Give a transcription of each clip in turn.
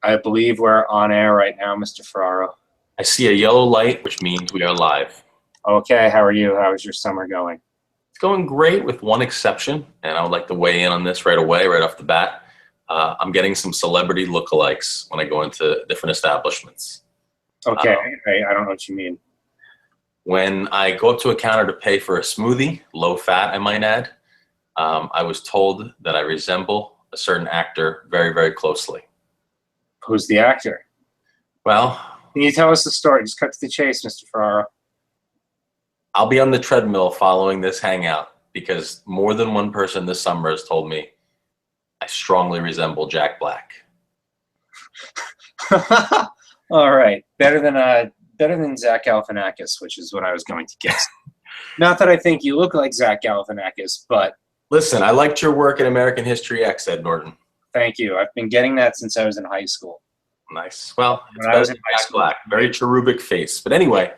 I believe we're on air right now, Mr. Ferraro. I see a yellow light, which means we are live. Okay, how are you? How is your summer going? It's going great with one exception, and I would like to weigh in on this right away, right off the bat. I'm getting some celebrity lookalikes when I go into different establishments. Okay, I don't know what you mean. When I go up to a counter to pay for a smoothie, low fat, I might add, I was told that I resemble a certain actor very, very closely. Who's the actor? Well, can you tell us the story? Just cut to the chase, Mr. Ferraro. I'll be on the treadmill following this hangout because more than one person this summer has told me I strongly resemble Jack Black. All right, better than Zach Galifianakis, which is what I was going to guess. Not that I think you look like Zach Galifianakis, but listen, I liked your work in American History X, Ed Norton. Thank you. I've been getting that since I was in high school. Nice. Well, it's better than Jack Black. Very cherubic face. But anyway,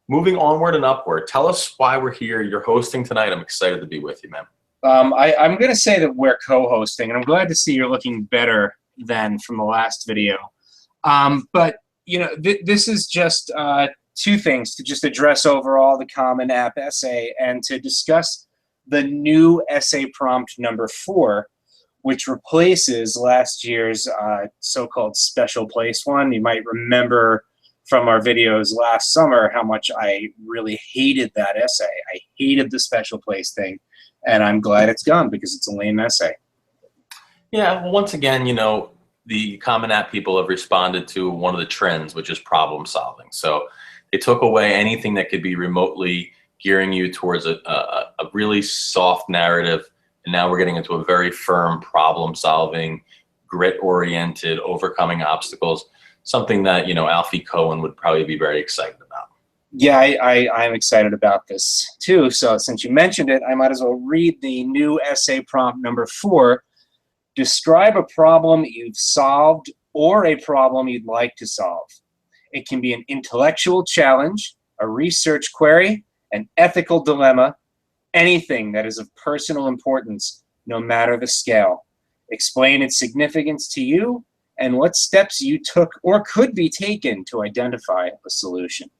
moving onward and upward, tell us why we're here. You're hosting tonight. I'm excited to be with you, man. I'm going to say that we're co-hosting, and I'm glad to see you're looking better than from the last video. But, you know, this is just two things, to just address overall the Common App essay and to discuss the new essay prompt number 4, which replaces last year's so-called special place one. You might remember from our videos last summer how much I really hated that essay. I hated the special place thing, and I'm glad it's gone because it's a lame essay. Yeah, well, once again, you know, the Common App people have responded to one of the trends, which is problem solving. So they took away anything that could be remotely gearing you towards a really soft narrative. And now we're getting into a very firm problem-solving, grit-oriented, overcoming obstacles, something that, you know, Alfie Cohen would probably be very excited about. Yeah, I'm excited about this too. So since you mentioned it, I might as well read the new essay prompt number 4. Describe a problem you've solved or a problem you'd like to solve. It can be an intellectual challenge, a research query, an ethical dilemma, anything that is of personal importance, no matter the scale. Explain its significance to you and what steps you took or could be taken to identify a solution.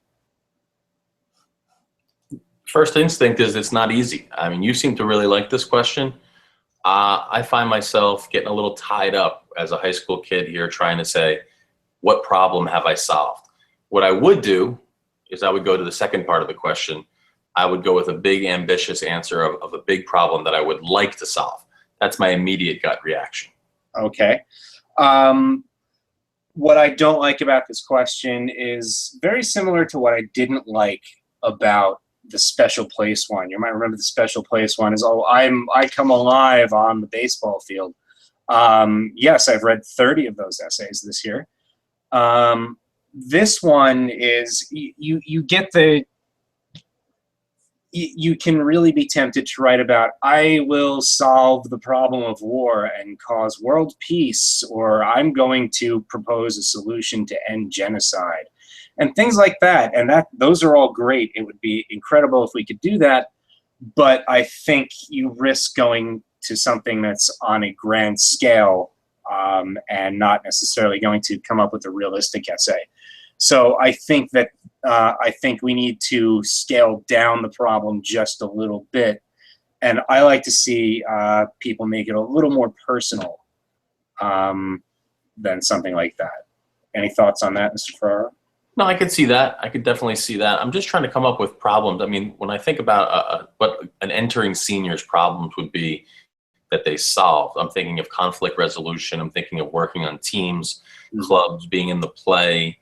First instinct is it's not easy. I mean, you seem to really like this question. I find myself getting a little tied up as a high school kid here trying to say, what problem have I solved? What I would do is I would go to the second part of the question. I would go with a big, ambitious answer of a big problem that I would like to solve. That's my immediate gut reaction. Okay. What I don't like about this question is very similar to what I didn't like about the special place one. You might remember the special place one is, oh, I come alive on the baseball field. Yes, I've read 30 of those essays this year. This one is, you get the, you can really be tempted to write about, I will solve the problem of war and cause world peace, or I'm going to propose a solution to end genocide, and things like that. And those are all great. It would be incredible if we could do that, but I think you risk going to something that's on a grand scale and not necessarily going to come up with a realistic essay. So I think that we need to scale down the problem just a little bit, and I like to see people make it a little more personal than something like that. Any thoughts on that, Mr. Ferraro? No, I could see that. I could definitely see that. I'm just trying to come up with problems. I mean, when I think about what an entering senior's problems would be that they solve, I'm thinking of conflict resolution. I'm thinking of working on teams, clubs, being in the play,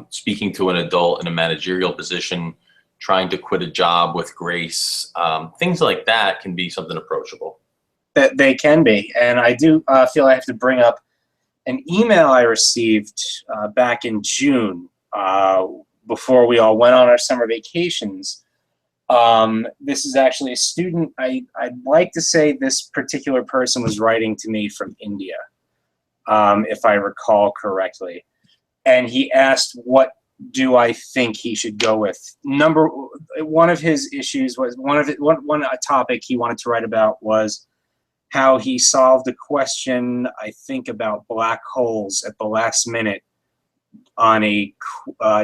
speaking to an adult in a managerial position, trying to quit a job with grace. Things like that can be something approachable. That they can be. And I do feel I have to bring up an email I received back in June before we all went on our summer vacations. This is actually a student. I'd like to say this particular person was writing to me from India, if I recall correctly. And he asked, what do I think he should go with? One of his issues was, one topic he wanted to write about was how he solved a question, I think, about black holes at the last minute on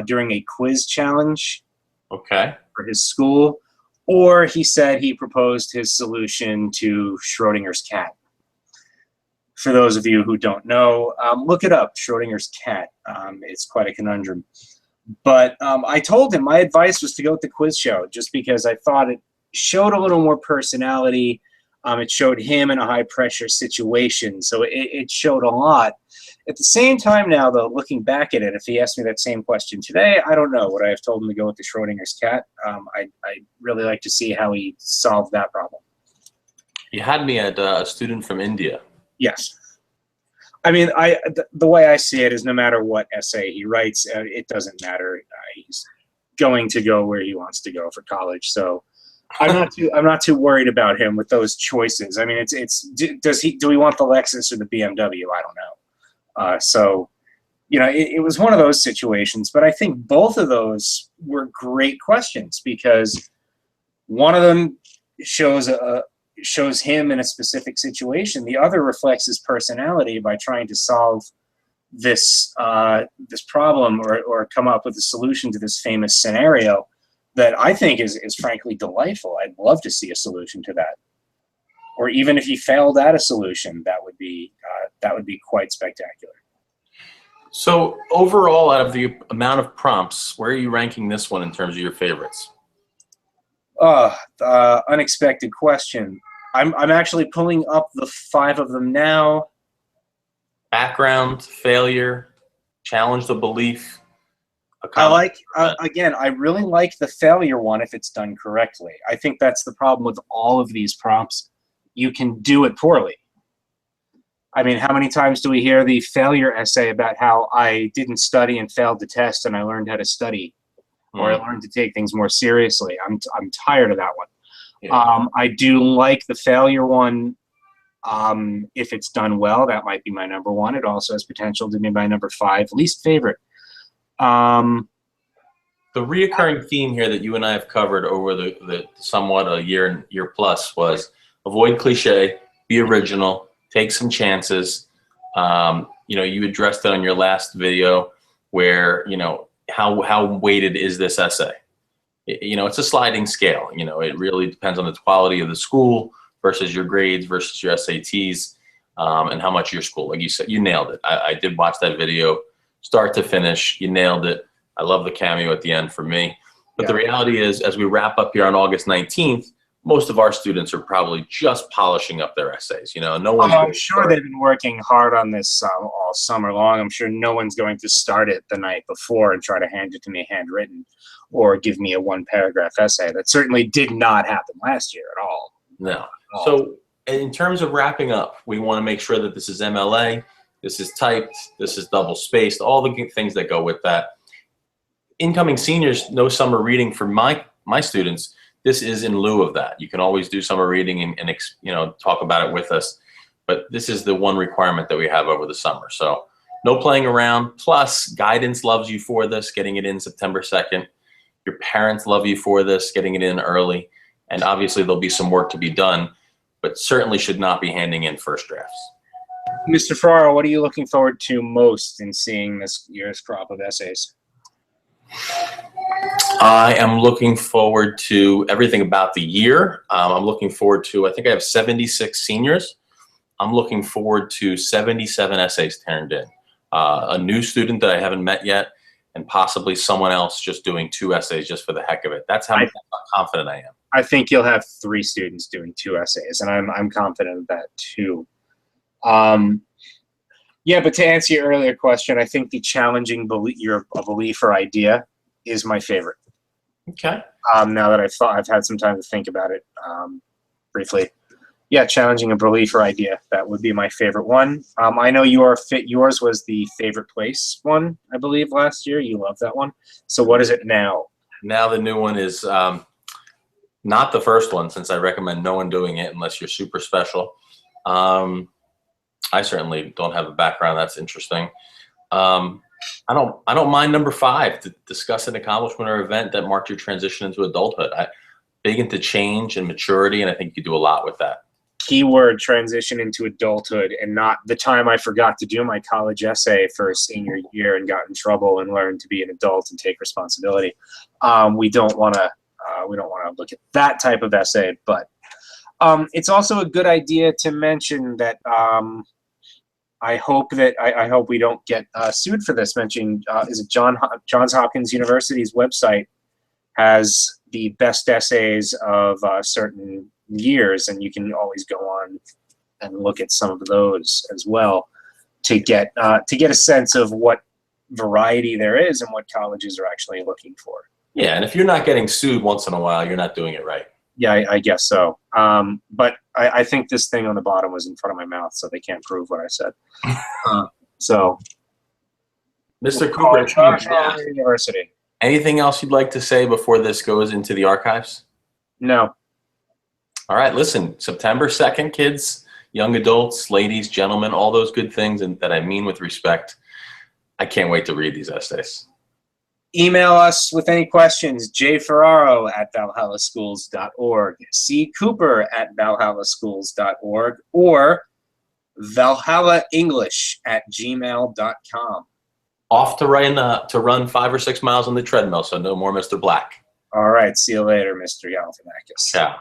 during a quiz challenge. Okay. For his school, or he said he proposed his solution to Schrodinger's cat. For those of you who don't know, look it up, Schrodinger's cat. It's quite a conundrum. But I told him my advice was to go with the quiz show, just because I thought it showed a little more personality. It showed him in a high-pressure situation, so it showed a lot. At the same time now, though, looking back at it, if he asked me that same question today, I don't know. Would I have told him to go with the Schrodinger's cat? I'd really like to see how he solved that problem. You had me at a student from India. Yes. I mean, the way I see it is no matter what essay he writes, it doesn't matter. He's going to go where he wants to go for college, so I'm not too worried about him with those choices. I mean, do we want the Lexus or the BMW? I don't know. So, you know, it was one of those situations, but I think both of those were great questions, because one of them shows him in a specific situation. The other reflects his personality by trying to solve this problem or come up with a solution to this famous scenario that I think is frankly delightful. I'd love to see a solution to that. Or even if he failed at a solution, that would be quite spectacular. So overall, out of the amount of prompts, where are you ranking this one in terms of your favorites? Unexpected question. I'm actually pulling up the 5 of them now. Background, failure, challenge the belief. Again, I really like the failure one if it's done correctly. I think that's the problem with all of these prompts. You can do it poorly. I mean, how many times do we hear the failure essay about how I didn't study and failed the test and I learned how to study, or I learned to take things more seriously? I'm tired of that one. Yeah. I do like the failure one. If it's done well, that might be my number 1. It also has potential to be my number 5. Least favorite. The reoccurring theme here that you and I have covered over the somewhat a year plus was avoid cliche, be original, take some chances. You know, you addressed it on your last video where, you know, how weighted is this essay? You know, it's a sliding scale. You know, it really depends on the quality of the school versus your grades versus your SATs, and how much your school. Like you said, you nailed it. I did watch that video start to finish. You nailed it. I love the cameo at the end for me. But the reality is, as we wrap up here on August 19th, most of our students are probably just polishing up their essays. You know, no one's. I'm sure they've been working hard on this all summer long. I'm sure no one's going to start it the night before and try to hand it to me handwritten, or give me a 1-paragraph essay. That certainly did not happen last year at all. No. So in terms of wrapping up, we want to make sure that this is MLA, this is typed, this is double spaced, all the things that go with that. Incoming seniors, no summer reading for my students. This is in lieu of that. You can always do summer reading and you know, talk about it with us, but this is the one requirement that we have over the summer. So no playing around. Plus, guidance loves you for this, getting it in September 2nd. Your parents love you for this, getting it in early. And obviously there'll be some work to be done, but certainly should not be handing in first drafts. Mr. Ferraro, what are you looking forward to most in seeing this year's crop of essays? I am looking forward to everything about the year. I'm looking forward to, I think I have 76 seniors. I'm looking forward to 77 essays turned in. A new student that I haven't met yet, and possibly someone else just doing 2 essays just for the heck of it. That's how confident I am. I think you'll have 3 students doing 2 essays, and I'm confident of that too. Yeah, but to answer your earlier question, I think the challenging belief or idea is my favorite. Okay. Now that I've had some time to think about it briefly. Yeah, challenging a belief or idea. That would be my favorite one. I know yours was the favorite place one, I believe, last year. You loved that one. So what is it now? Now the new one is not the first one, since I recommend no one doing it unless you're super special. I certainly don't have a background that's interesting. I don't mind number 5, to discuss an accomplishment or event that marked your transition into adulthood. Big into change and maturity, and I think you do a lot with that. keyword transition into adulthood and not the time I forgot to do my college essay for senior year and got in trouble and learned to be an adult and take responsibility. We don't want to look at that type of essay, but it's also a good idea to mention that I hope we don't get sued for this. Mentioning is it Johns Hopkins University's website has the best essays of certain years, and you can always go on and look at some of those as well to get a sense of what variety there is and what colleges are actually looking for. Yeah, and if you're not getting sued once in a while, you're not doing it right. Yeah, I guess so. But I think this thing on the bottom was in front of my mouth, so they can't prove what I said. So, Mr. Cooper, University. Anything else you'd like to say before this goes into the archives? No. All right, listen, September 2nd, kids, young adults, ladies, gentlemen, all those good things and that I mean with respect. I can't wait to read these essays. Email us with any questions, jferraro@valhallaschools.org, cooper@valhallaschools.org, or valhallaenglish@gmail.com. Off to run 5 or 6 miles on the treadmill, so no more Mr. Black. All right, see you later, Mr. Galifianakis. Ciao.